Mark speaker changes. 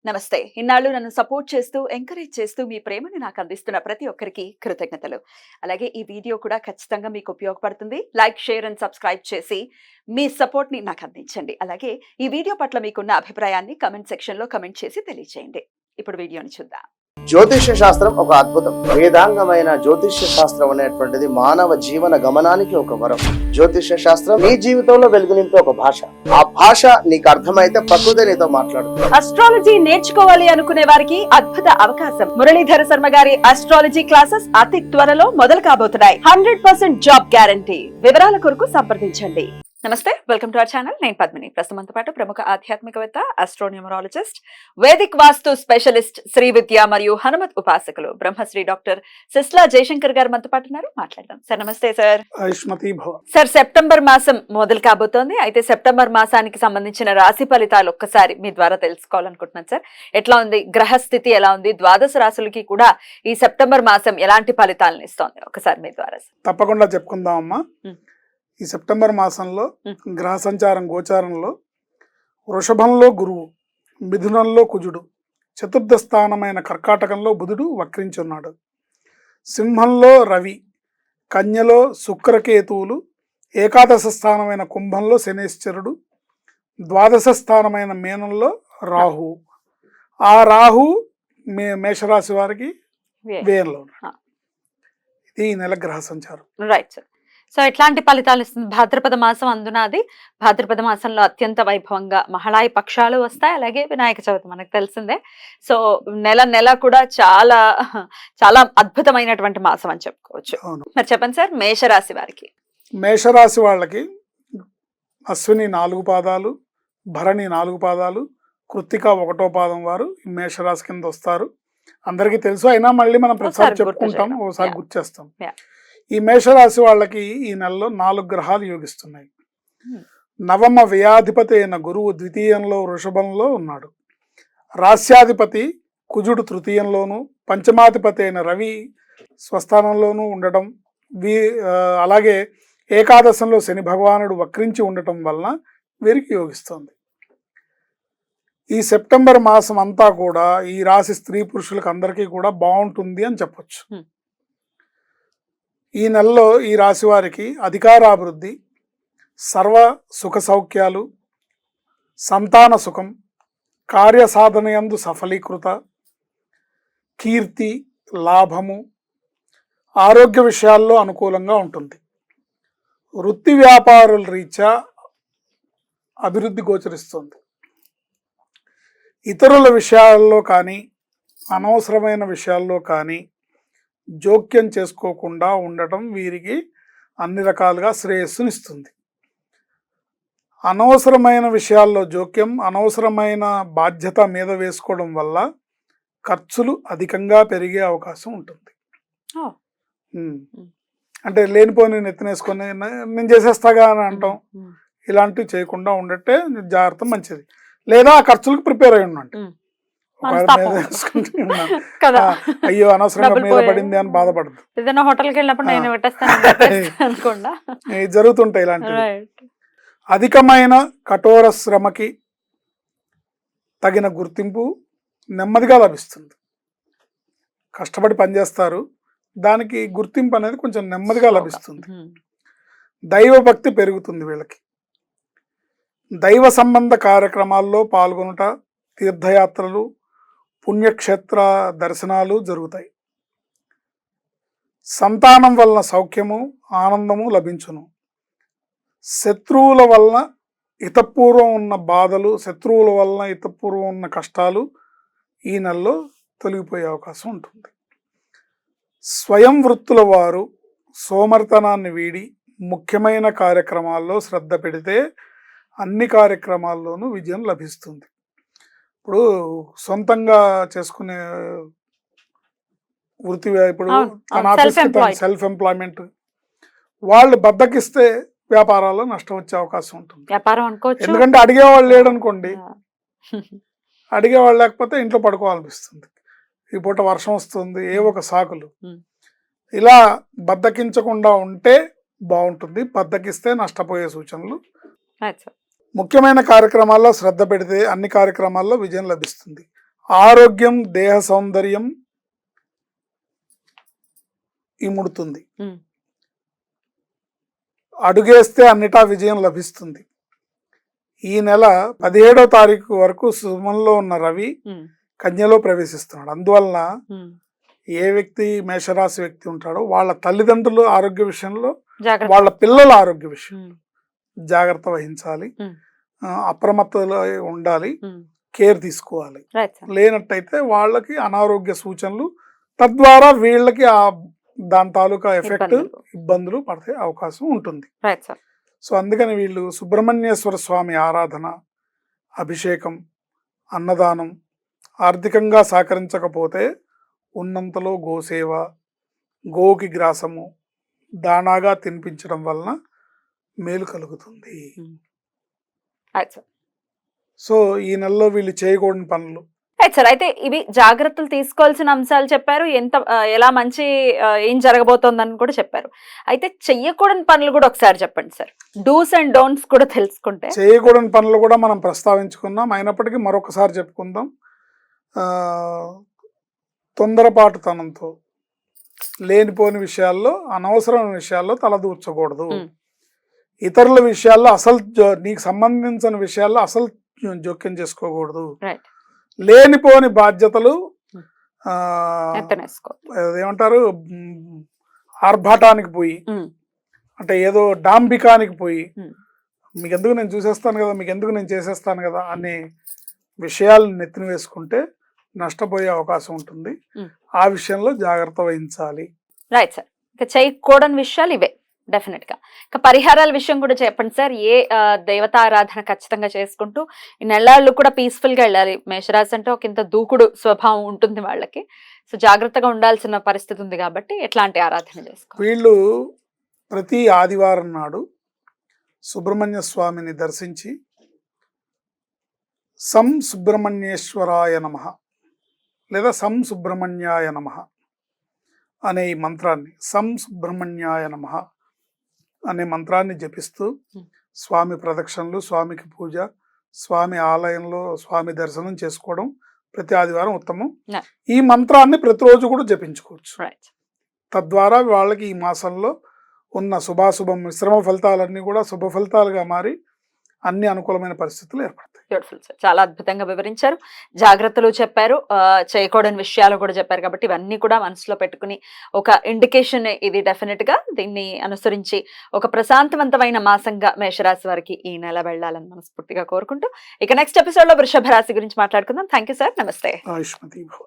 Speaker 1: నమస్తే. ఇన్నాళ్ళు నన్ను సపోర్ట్ చేస్తూ, ఎంకరేజ్ చేస్తూ మీ ప్రేమని నాకు అందిస్తున్న ప్రతి ఒక్కరికి కృతజ్ఞతలు. అలాగే ఈ వీడియో కూడా ఖచ్చితంగా మీకు ఉపయోగపడుతుంది. లైక్, షేర్ అండ్ సబ్స్క్రైబ్ చేసి మీ సపోర్ట్‌ని నాకు అందించండి. అలాగే ఈ వీడియో పట్ల మీకున్న అభిప్రాయాన్ని కామెంట్ సెక్షన్‌లో కామెంట్ చేసి తెలియజేయండి. ఇప్పుడు వీడియోని చూద్దాం.
Speaker 2: జ్యోతిష్య శాస్త్రం ఒక అద్భుతం. వేదాంగమైన జ్యోతిష్య శాస్త్రం అనేటువంటిది మానవ జీవన గమనానికి ఒక వరం. జ్యోతిష్య శాస్త్రం నీ జీవితంలో వెలుగునింపే ఒక భాష. ఆ భాష నీకు అర్థమైతే ప్రకృతి నీతో మాట్లాడుతుంది.
Speaker 1: అస్ట్రాలజీ నేర్చుకోవాలి అనుకునే వారికి అద్భుత అవకాశం. మురళీధర శర్మ గారి అస్ట్రాలజీ క్లాసెస్ అతి త్వరలో మొదలు కాబోతున్నాయి. 100% జాబ్ గ్యారంటీ. వివరాల కొరకు సంప్రదించండి. నమస్తే, వెల్కమ్ టు అవర్ ఛానల్. నేను పద్మిని. ప్రస్తుతంతో పాటు ప్రముఖ ఆధ్యాత్మికవేత్త, ఆస్ట్రోన్యూమరాలజిస్ట్, వేదిక్ వాస్తు స్పెషలిస్ట్, శ్రీ విద్య మరియు హనుమత్ ఉపాసకులు బ్రహ్మశ్రీ డాక్టర్ సిస్లా జయశంకర్ గారు మనతో పాటు ఉన్నారు. మాట్లాడదాం. సార్ నమస్తే. సార్ సార్ సెప్టెంబర్ మాసం మొదలు కాబోతోంది. అయితే సెప్టెంబర్ మాసానికి సంబంధించిన రాశి ఫలితాలు ఒక్కసారి మీ ద్వారా తెలుసుకోవాలనుకుంటున్నాను సార్. ఎట్లా ఉంది గ్రహస్థితి, ఎలా ఉంది, ద్వాదశ రాశులకి కూడా ఈ సెప్టెంబర్ మాసం ఎలాంటి ఫలితాలను ఇస్తోంది ఒకసారి మీ ద్వారా?
Speaker 3: తప్పకుండా చెప్పుకుందాం అమ్మా. ఈ సెప్టెంబర్ మాసంలో గ్రహ సంచారం గోచారంలో వృషభంలో గురువు, మిథునంలో కుజుడు, చతుర్థ స్థానమైన కర్కాటకంలో బుధుడు వక్రించున్నాడు, సింహంలో రవి, కన్యలో శుక్రకేతువులు, ఏకాదశ స్థానమైన కుంభంలో శనేశ్వరుడు, ద్వాదశ స్థానమైన మీనంలో రాహు. ఆ రాహు మేషరాశి వారికి వ్యయంలో ఉన్నాడు. ఇది ఈ నెల గ్రహ సంచారం.
Speaker 1: Right sir. సో ఎట్లాంటి ఫలితాలు ఇస్తుంది భాద్రపద మాసం? అందున అది భాద్రపద మాసంలో అత్యంత వైభవంగా మహళాయి పక్షాలు వస్తాయి. అలాగే వినాయక చవితి మనకు తెలిసిందే. సో నెల నెల కూడా చాలా చాలా అద్భుతమైనటువంటి మాసం అని చెప్పుకోవచ్చు. మరి చెప్పండి సార్, మేషరాశి వారికి.
Speaker 3: మేషరాశి వాళ్ళకి అశ్విని 4 పాదాలు, భరణి 4 పాదాలు, కృత్తిక 1వ పాదం వారు ఈ మేషరాశి కింద వస్తారు. అందరికీ తెలుసు, అయినా మళ్ళీ మనం ప్రతిసారి చెప్పుకుంటాం, ఓసారి గుర్తు చేస్తాం. ఈ మేషరాశి వాళ్ళకి ఈ నెలలో 4 గ్రహాలు యోగిస్తున్నాయి. నవమ వ్యయాధిపతి అయిన గురువు ద్వితీయంలో వృషభంలో ఉన్నాడు. రాస్యాధిపతి కుజుడు తృతీయంలోను, పంచమాధిపతి అయిన రవి స్వస్థానంలోనూ ఉండటం, అలాగే ఏకాదశంలో శని భగవానుడు వక్రించి ఉండటం వలన వీరికి యోగిస్తుంది. ఈ సెప్టెంబర్ మాసం అంతా కూడా ఈ రాశి స్త్రీ పురుషులకు అందరికీ కూడా బాగుంటుంది అని చెప్పొచ్చు. ఈ నెలలో ఈ రాశి వారికి అధికారాభివృద్ధి, సర్వ సుఖ సౌఖ్యాలు, సంతాన సుఖం, కార్యసాధనయందు సఫలీకృత, కీర్తి, లాభము, ఆరోగ్య విషయాల్లో అనుకూలంగా ఉంటుంది. వృత్తి వ్యాపారుల రీత్యా అభివృద్ధి గోచరిస్తుంది. ఇతరుల విషయాల్లో కానీ అనవసరమైన విషయాల్లో కానీ జోక్యం చేసుకోకుండా ఉండటం వీరికి అన్ని రకాలుగా శ్రేయస్సునిస్తుంది. అనవసరమైన విషయాల్లో జోక్యం, అనవసరమైన బాధ్యత మీద వేసుకోవడం వల్ల ఖర్చులు అధికంగా పెరిగే అవకాశం ఉంటుంది. అంటే లేనిపోని నెత్తినేసుకొని నేను చేసేస్తాగా అని అంటాం. ఇలాంటివి చేయకుండా ఉండటే జాగ్రత్త మంచిది. లేదా ఆ ఖర్చులకు ప్రిపేర్ అయి ఉండండి. అయ్యో అనవసరంగా మీద పడింది అని బాధపడదు. జరుగుతుంటాయి ఇలాంటివి. అధికమైన కఠోర శ్రమకి తగిన గుర్తింపు నెమ్మదిగా లభిస్తుంది. కష్టపడి పనిచేస్తారు, దానికి గుర్తింపు అనేది కొంచెం నెమ్మదిగా లభిస్తుంది. దైవభక్తి పెరుగుతుంది వీళ్ళకి. దైవ సంబంధ కార్యక్రమాల్లో పాల్గొనుట, తీర్థయాత్రలు, పుణ్యక్షేత్ర దర్శనాలు జరుగుతాయి. సంతానం వలన సౌఖ్యము, ఆనందము లభించును. శత్రువుల వలన ఇతపూర్వం ఉన్న బాధలు, శత్రువుల వలన ఇతపూర్వం ఉన్న కష్టాలు ఈ నెలలో తొలగిపోయే అవకాశం ఉంటుంది. స్వయం వృత్తుల వారు సోమర్తనాన్ని వీడి ముఖ్యమైన కార్యక్రమాల్లో శ్రద్ధ పెడితే అన్ని కార్యక్రమాల్లోనూ విజయం లభిస్తుంది. ఇప్పుడు సొంతంగా చేసుకునే వృత్తి, ఇప్పుడు సెల్ఫ్ ఎంప్లాయ్మెంట్, వాళ్ళు బద్దకిస్తే వ్యాపారాల్లో నష్టం వచ్చే అవకాశం ఉంటుంది. ఎందుకంటే అడిగేవాళ్ళు లేడనుకోండి, అడిగేవాళ్ళు లేకపోతే ఇంట్లో పడుకోవాలనిపిస్తుంది. ఈ పూట వర్షం వస్తుంది, ఏ ఒక సాకులు. ఇలా బద్దకించకుండా ఉంటే బాగుంటుంది. బద్దకిస్తే నష్టపోయే సూచనలు. ముఖ్యమైన కార్యక్రమాల్లో శ్రద్ధ పెడితే అన్ని కార్యక్రమాల్లో విజయం లభిస్తుంది. ఆరోగ్యం, దేహ సౌందర్యం ఇముడుతుంది.
Speaker 1: ఉమ్.
Speaker 3: అడుగేస్తే అన్నిటా విజయం లభిస్తుంది. ఈ నెల 17వ తారీఖు వరకు సుమంలో ఉన్న రవి
Speaker 1: ఉమ్.
Speaker 3: కన్యలో ప్రవేశిస్తున్నాడు. అందువలన
Speaker 1: ఉమ్.
Speaker 3: ఏ వ్యక్తి మేషరాశి వ్యక్తి ఉంటాడో వాళ్ళ తల్లిదండ్రుల ఆరోగ్య విషయంలో,
Speaker 1: జాగ్రత్త.
Speaker 3: వాళ్ళ పిల్లల ఆరోగ్య విషయం
Speaker 1: ఉమ్.
Speaker 3: జాగ్రత్త వహించాలి.
Speaker 1: ఉమ్.
Speaker 3: అప్రమత్తలో ఉండాలి,
Speaker 1: ఉమ్.
Speaker 3: కేర్ తీసుకోవాలి.
Speaker 1: Right sir.
Speaker 3: లేనట్టయితే వాళ్ళకి అనారోగ్య సూచనలు, తద్వారా వీళ్ళకి దాని తాలూకా ఎఫెక్ట్, ఇబ్బందులు పడే అవకాశం ఉంటుంది.
Speaker 1: Right sir.
Speaker 3: సో అందుకని వీళ్ళు సుబ్రహ్మణ్యేశ్వర స్వామి ఆరాధన, అభిషేకం, అన్నదానం, ఆర్థికంగా సహకరించకపోతే ఉన్నంతలో గోసేవ, గోకి గ్రాసము, దానాగా తినిపించడం వలన మేలు కలుగుతుంది.
Speaker 1: Right sir.
Speaker 3: సో ఈ నెలలో వీళ్ళు చేయకూడని పనులు.
Speaker 1: Right sir. అయితే ఇవి జాగ్రత్తలు తీసుకోవాల్సిన అంశాలు చెప్పారు, ఎలా మంచి ఏం జరగబోతోందని కూడా చెప్పారు. అయితే చెయ్యకూడని పనులు కూడా ఒకసారి చెప్పండి సార్. డూస్ అండ్ డోంట్స్ కూడా తెలుసుకుంటే.
Speaker 3: చేయకూడని పనులు కూడా మనం ప్రస్తావించుకున్నాం, అయినప్పటికీ మరొకసారి చెప్పుకుందాం. తొందరపాటుతనంతో లేనిపోని విషయాల్లో, అనవసరమైన విషయాల్లో తలదూర్చకూడదు. ఇతరుల విషయాల్లో అసలు నీకు సంబంధించిన విషయాల్లో అసలు జోక్యం చేసుకోకూడదు. లేనిపోని బాధ్యతలు ఏమంటారు, ఆర్భాటానికి పోయి, అంటే ఏదో డాంబికానికి పోయి, మీకెందుకు నేను చూసేస్తాను కదా, మీకెందుకు నేను చేసేస్తాను కదా అనే విషయాలను నెత్తిన వేసుకుంటే నష్టపోయే అవకాశం ఉంటుంది. ఆ విషయంలో జాగ్రత్త వహించాలి.
Speaker 1: Right sir. ఇక చేయకూడని విషయాలు ఇవే డెఫినెట్ గా. ఇక పరిహారాల విషయం కూడా చెప్పండి సార్. ఏ దేవతారాధన ఖచ్చితంగా చేసుకుంటూ ఈ నెలలు కూడా పీస్ఫుల్ గా వెళ్ళాలి. మేషరాశి అంటే ఒక ఇంత దూకుడు స్వభావం ఉంటుంది వాళ్ళకి. సో జాగ్రత్తగా ఉండాల్సిన పరిస్థితి ఉంది కాబట్టి ఎట్లాంటి ఆరాధన చేసుకోవాలి?
Speaker 3: వీళ్ళు ప్రతి ఆదివారం నాడు సుబ్రహ్మణ్య స్వామిని దర్శించి సం సుబ్రహ్మణ్యేశ్వరాయ నమః లేదా సం సుబ్రహ్మణ్యాయ నమః అనే ఈ మంత్రాన్ని, సం సుబ్రహ్మణ్యాయ నమః అనే మంత్రాన్ని జపిస్తూ స్వామి ప్రదక్షిణలు, స్వామికి పూజ, స్వామి ఆలయంలో స్వామి దర్శనం చేసుకోవడం ప్రతి ఆదివారం ఉత్తమం. ఈ మంత్రాన్ని ప్రతిరోజు కూడా జపించుకోవచ్చు. తద్వారా వాళ్ళకి ఈ మాసంలో ఉన్న శుభాశుభం మిశ్రమ ఫలితాలన్నీ కూడా శుభ ఫలితాలుగా మారి అన్ని అనుకూలమైన పరిస్థితులు ఏర్పడతాయి.
Speaker 1: Beautiful sir. చాలా అద్భుతంగా వివరించారు, జాగ్రత్తలు చెప్పారు, చేయకూడని విషయాలు కూడా చెప్పారు. కాబట్టి ఇవన్నీ కూడా మనసులో పెట్టుకుని ఒక ఇండికేషన్ ఇది. డెఫినెట్ గా దీన్ని అనుసరించి ఒక ప్రశాంతవంతమైన మాసంగా మేషరాశి వారికి ఈ నెల వెళ్ళాలని మనస్ఫూర్తిగా కోరుకుంటూ ఇక నెక్స్ట్ ఎపిసోడ్ లో వృషభ రాశి గురించి మాట్లాడుకుందాం. Thank you sir. నమస్తే.
Speaker 3: ఆయుష్మతి భవ.